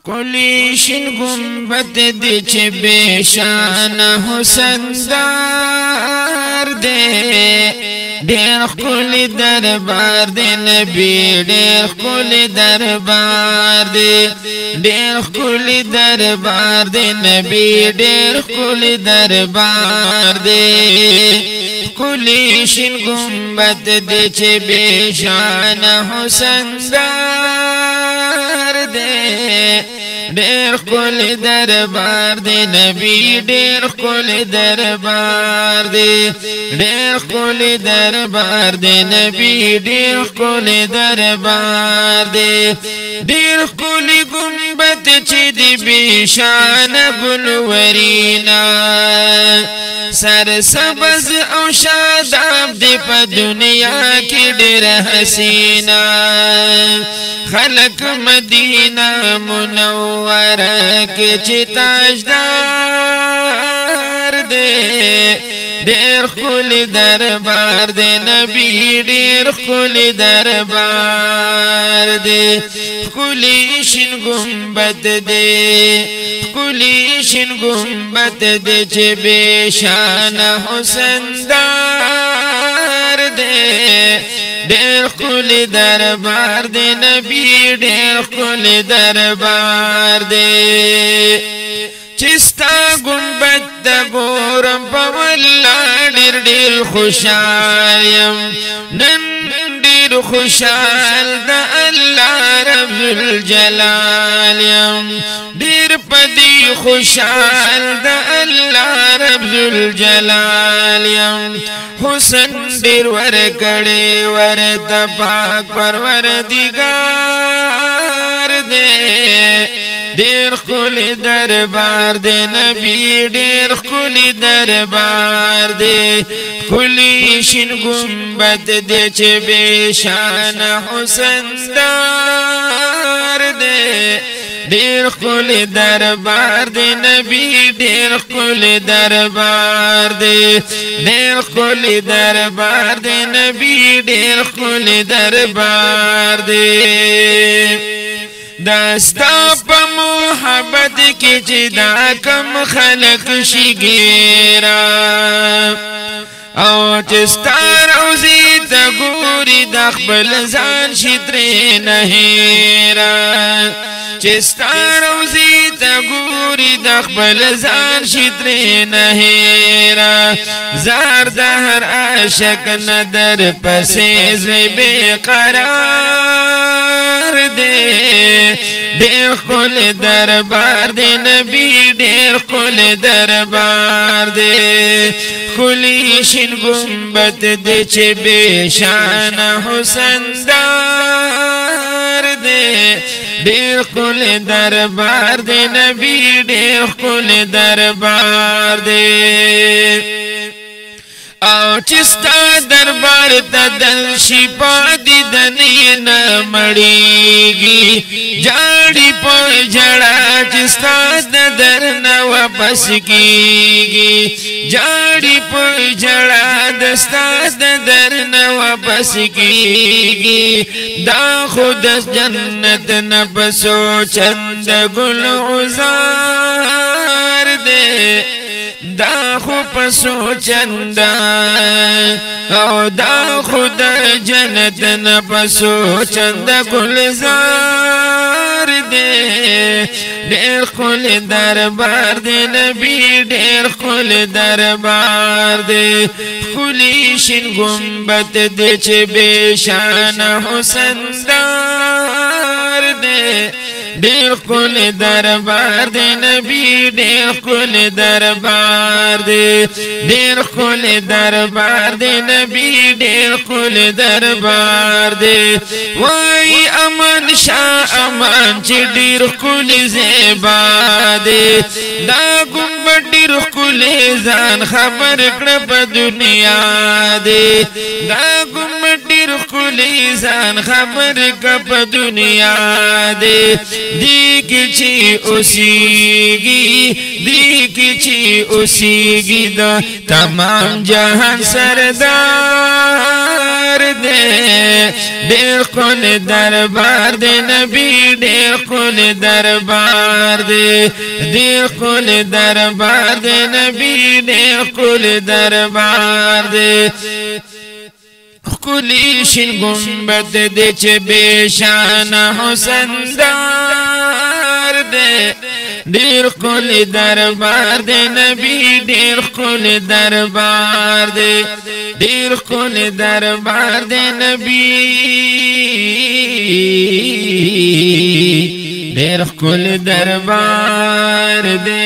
کلی شین گنبد دی چه بیشان حسندار دی ډېر ښکلی دربار دی نبی ډېر ښکلی دربار دی ډېر ښکلی دربار دی نبی ډېر ښکلی دربار دی ښکلی شین گنبد دی چې بیشان حسندار دی ډېر ښکلی دربار دی نبی ډېر ښکلی دربار دی ډېر ښکلی دربار دی نبی ډېر ښکلی دربار دی ډېر ښکلی گنبد چې دی بیشان ګلورینا سر سبز او شاداب دی په دنیا کې ډېر حسینا خلق مدینہ منوره کې چې تاجدار دی ډېر ښکلی دربار دی نبی ډېر ښکلی دربار دی ښکلی شین گنبد دی ښکلی شین گنبد دی چې بیشان حسندار دی ډېر ښکلی دربار دی نبی ډېر ښکلی دربار دی چې ستا گنبد د ګورم په والله ډېر ډېر خوشحال یم نن ډېر خوشحال د الله رب الجلال یم ډېر په دې خوشحال د الله رب الجلال یم حسن ډېر ورکړی ورته پاک پروردګار دی ډېر ښکلی دربار دی نبی ډېر ښکلی دربار دی ښکلی شین گنبد دی چې بیشان حسندار دی ډېر ښکلی دربار دی نبی ډېر ښکلی دربار دی ډېر ښکلی دربار دی نبی ډېر ښکلی دربار دی داستا په محبت کې چې دا کم خلق شي ګیرا او چې ستا روضې ته ګوري د خپل ځان شي ترې نه هېره چې ستا روضې ته ګوري د خپل ځان شي ترې نه هېره زار د هر عاشق نه در پسې زړه بېقرار دی ډېر ښکلی دربار دی نبی ډېر ښکلی دربار دی ښکلی شین گنبد دی چې بیشان حسندار دی ډېر ښکلی دربار دی نبی ډېر ښکلی دربار دی او چې ستا دربار ته دل شي پاتې دنې نه مړېږي جاړي په ژړا چې ستا د در نه واپس کېږي جاړي په ژړا د ستا د در نه واپس کېږي دا خو د جنت نه په سوچند ګل عذار دی دا خو په سوچندا او دا خو د جنت نه په سوچندا ګلزار دی ډېر ښکلی دربار دی نبی ډېر ښکلی دربار دی ښکلی شین گنبد دی چې بیشان حسندار دی ډېر ښکلی دربار دی نبی ډېر ښکلی دربار دی ډېر ښکلی دربار دی نبی ډېر ښکلی دربار دی وای امان شاه امان چې ډېر ښکلی زیبا دی دا ګنبد ډېر ښکلی ځان خبر کړه په دنیا دی دا ګنبد ډېر ښکلی ځان خبر کړه په دنیا دی دیګ کی اوسیگی دی کی اوسیگی دا تمام جہان سردار دے دیر قل دربار دے نبی دیر قل دربار دے دیر قل دربار دے نبی دیر قل دربار دے کلی شن گنبد دے چ بے شان حسن دار دے دیر قل دربار دے نبی دیر قل دربار دے دیر قل دربار دے نبی دیر قل دربار دے